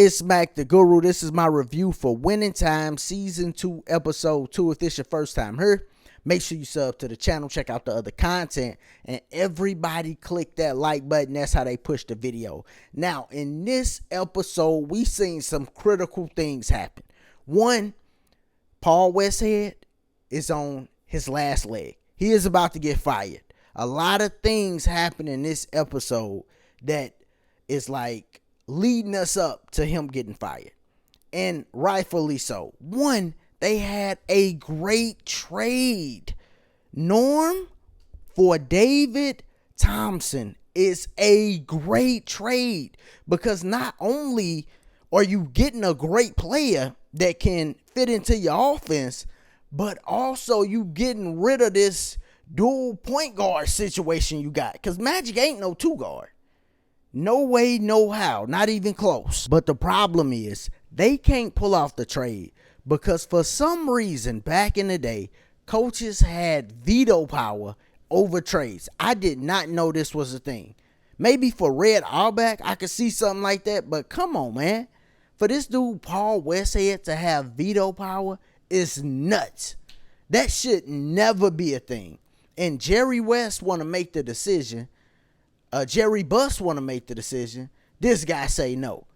It's Mac the Guru. This is my review for Winning Time Season 2, Episode 2. If this is your first time here, make sure you sub to the channel, check out the other content, and everybody click that like button. That's how they push the video. Now, in this episode, we seen some critical things happen. One, Paul Westhead is on his last leg. He is about to get fired. A lot of things happen in this episode that is like leading us up to him getting fired, and rightfully so. One, they had a great trade. Norm for David Thompson is a great trade because not only are you getting a great player that can fit into your offense, but also you getting rid of this dual point guard situation you got, because Magic ain't no two guard. No way, no how, not even close. But the problem is they can't pull off the trade because for some reason back in the day, coaches had veto power over trades. I did not know this was a thing. Maybe for Red Auerbach, I could see something like that, but come on, man. For this dude, Paul Westhead, to have veto power is nuts. That should never be a thing. And Jerry West want to make the decision. Jerry Buss want to make the decision. This guy say no.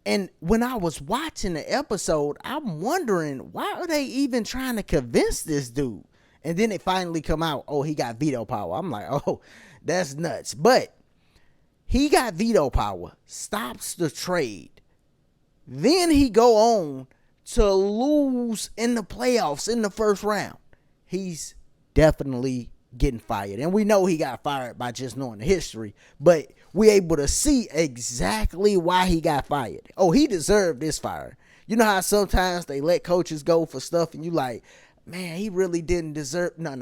And when I was watching the episode, I'm wondering, why are they even trying to convince this dude? And then it finally come out, oh, he got veto power. I'm like, oh, that's nuts. But he got veto power, stops the trade. Then he go on to lose in the playoffs in the first round. He's definitely getting fired, and we know he got fired by just knowing the history, but we able to see exactly why he got fired. Oh, he deserved this fire. You know how sometimes they let coaches go for stuff and you like, man, he really didn't deserve. No.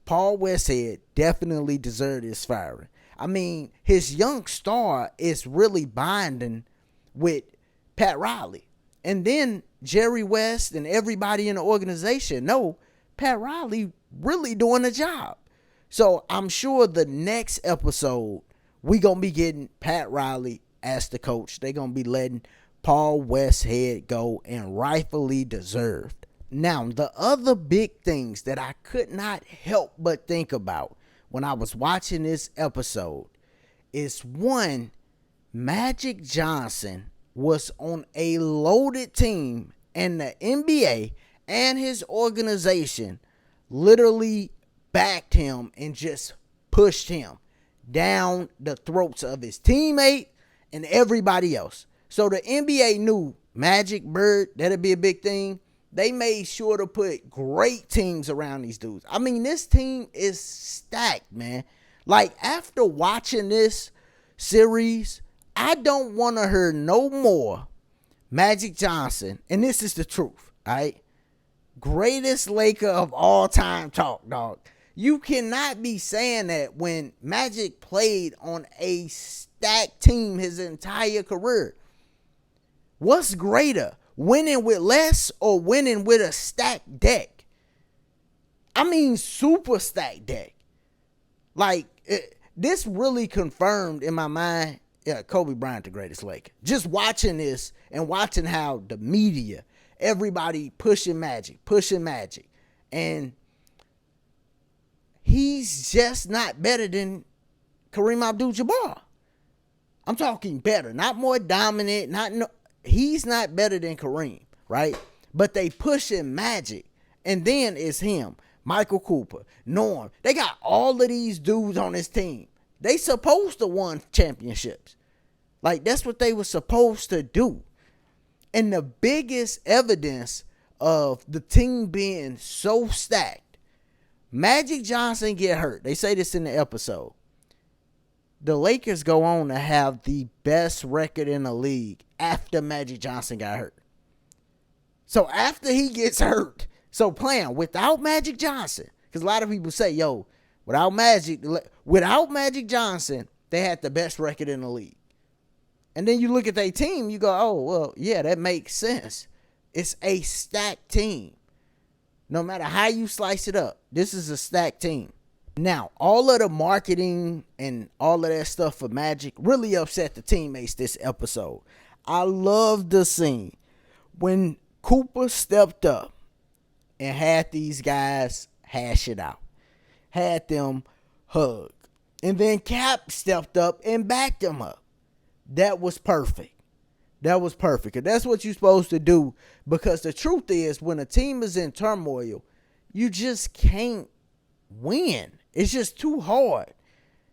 Paul Westhead definitely deserved his firing. I mean, his young star is really bonding with Pat Riley, and then Jerry West and everybody in the organization know Pat Riley really doing the job. So I'm sure the next episode we gonna be getting Pat Riley as the coach. They gonna be letting Paul Westhead go, and rightfully deserved. Now, the other big things that I could not help but think about when I was watching this episode is, one, Magic Johnson was on a loaded team, and the NBA and his organization literally backed him and just pushed him down the throats of his teammate and everybody else. So the NBA knew Magic, Bird, that'd be a big thing. They made sure to put great teams around these dudes. I mean, this team is stacked, man. Like, after watching this series, I don't want to hear no more Magic Johnson, and this is the truth, all right? Greatest Laker of all time talk, dog. You cannot be saying that when Magic played on a stacked team his entire career. What's greater, winning with less or winning with a stacked deck? I mean, super stacked deck. Like, this really confirmed in my mind, Kobe Bryant, the greatest Laker. Just watching this and watching how the media, everybody pushing Magic, and he's just not better than Kareem Abdul-Jabbar. I'm talking better, not more dominant, he's not better than Kareem, right? But they pushing Magic, and then it's him, Michael Cooper, Norm. They got all of these dudes on this team. They supposed to win championships. Like, that's what they were supposed to do. And the biggest evidence of the team being so stacked, Magic Johnson get hurt. They say this in the episode. The Lakers go on to have the best record in the league after Magic Johnson got hurt. So after he gets hurt, so playing without Magic Johnson, because a lot of people say, yo, without Magic Johnson, they had the best record in the league. And then you look at their team, you go, oh, well, yeah, that makes sense. It's a stacked team. No matter how you slice it up, this is a stacked team. Now, all of the marketing and all of that stuff for Magic really upset the teammates this episode. I love the scene when Cooper stepped up and had these guys hash it out, had them hug. And then Cap stepped up and backed him up. That was perfect. That was perfect. And that's what you're supposed to do, because the truth is, when a team is in turmoil, you just can't win. It's just too hard.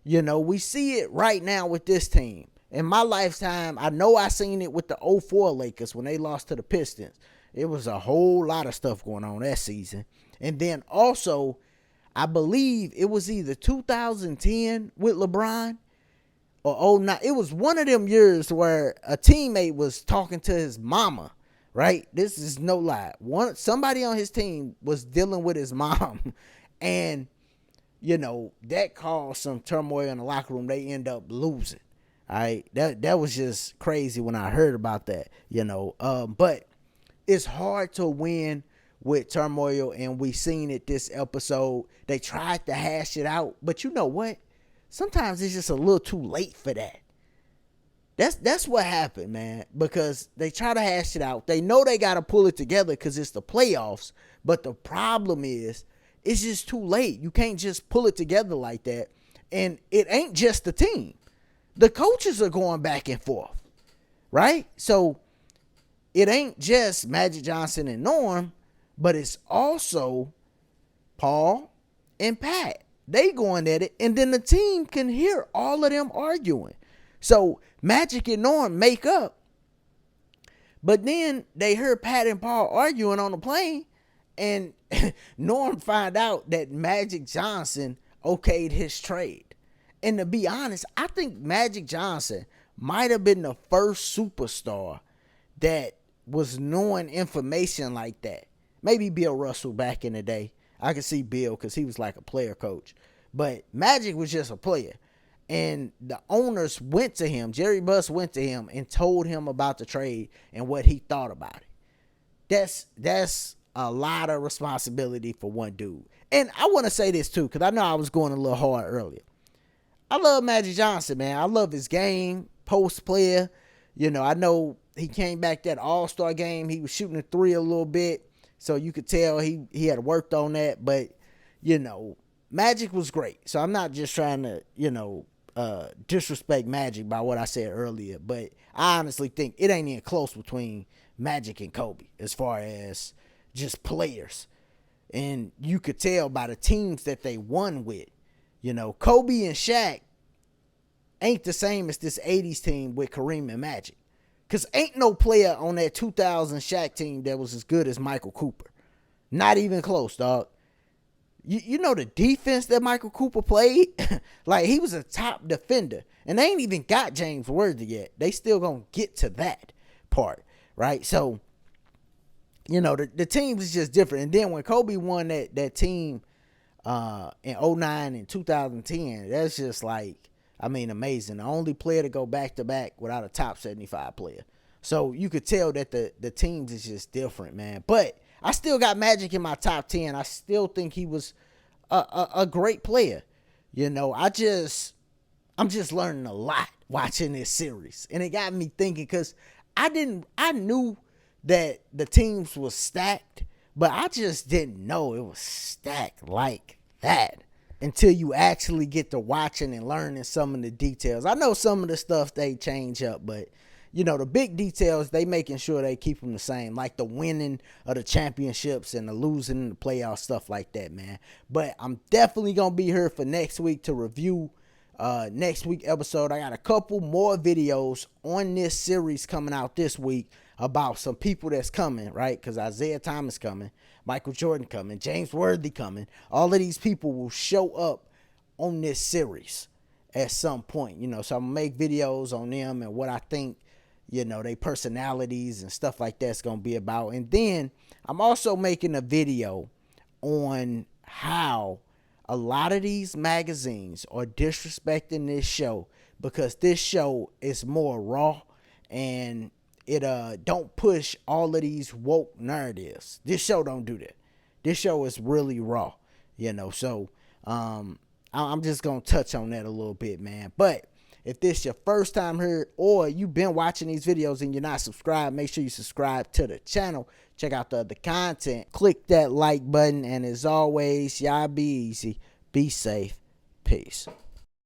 You know, we see it right now with this team. In my lifetime, I know I seen it with the 04 Lakers when they lost to the Pistons. It was a whole lot of stuff going on that season. And then also, I believe it was either 2010 with LeBron or 09. It was one of them years where a teammate was talking to his mama, right? This is no lie. Somebody on his team was dealing with his mom, and, you know, that caused some turmoil in the locker room. They end up losing. All right, that was just crazy when I heard about that, you know. But it's hard to win with turmoil, and we seen it this episode. They tried to hash it out, but you know what? Sometimes it's just a little too late for that. That's what happened, man, because they try to hash it out. They know they got to pull it together because it's the playoffs, but the problem is it's just too late. You can't just pull it together like that, and it ain't just the team. The coaches are going back and forth, right? So it ain't just Magic Johnson and Norm, but it's also Paul and Pat. They going at it, and then the team can hear all of them arguing. So Magic and Norm make up, but then they heard Pat and Paul arguing on the plane, and Norm find out that Magic Johnson okayed his trade. And to be honest, I think Magic Johnson might have been the first superstar that was knowing information like that. Maybe Bill Russell back in the day. I could see Bill because he was like a player coach. But Magic was just a player. And the owners went to him, Jerry Buss went to him and told him about the trade and what he thought about it. That's a lot of responsibility for one dude. And I want to say this too, because I know I was going a little hard earlier. I love Magic Johnson, man. I love his game, post player. You know, I know he came back that All-Star game. He was shooting a three a little bit, so you could tell he had worked on that. But, you know, Magic was great. So I'm not just trying to, you know, disrespect Magic by what I said earlier. But I honestly think it ain't even close between Magic and Kobe as far as just players. And you could tell by the teams that they won with. You know, Kobe and Shaq ain't the same as this 80s team with Kareem and Magic. Because ain't no player on that 2000 Shaq team that was as good as Michael Cooper. Not even close, dog. You know the defense that Michael Cooper played? Like, he was a top defender. And they ain't even got James Worthy yet. They still gonna get to that part, right? So, you know, the team is just different. And then when Kobe won that team in 09 and 2010, that's just like, I mean, amazing. The only player to go back-to-back without a top 75 player. So you could tell that the teams is just different, man. But I still got Magic in my top 10. I still think he was a great player. You know, I'm just learning a lot watching this series. And it got me thinking, because I knew that the teams was stacked, but I just didn't know it was stacked like that until you actually get to watching and learning some of the details. I know some of the stuff they change up, but, you know, the big details, they making sure they keep them the same, like the winning of the championships and the losing in the playoffs, stuff like that, man. But I'm definitely going to be here for next week to review next week episode. I got a couple more videos on this series coming out this week about some people that's coming, right? Because Isaiah Thomas coming, Michael Jordan coming, James Worthy coming. All of these people will show up on this series at some point, you know. So I'm going to make videos on them and what I think, you know, their personalities and stuff like that's going to be about. And then I'm also making a video on how a lot of these magazines are disrespecting this show, because this show is more raw and it don't push all of these woke narratives. This show don't do that. This show is really raw, you know. So I'm just gonna touch on that a little bit, man. But If this your first time here, or you've been watching these videos and you're not subscribed, make sure you subscribe to the channel. Check out the other content. Click that like button. And as always, y'all be easy, be safe. Peace.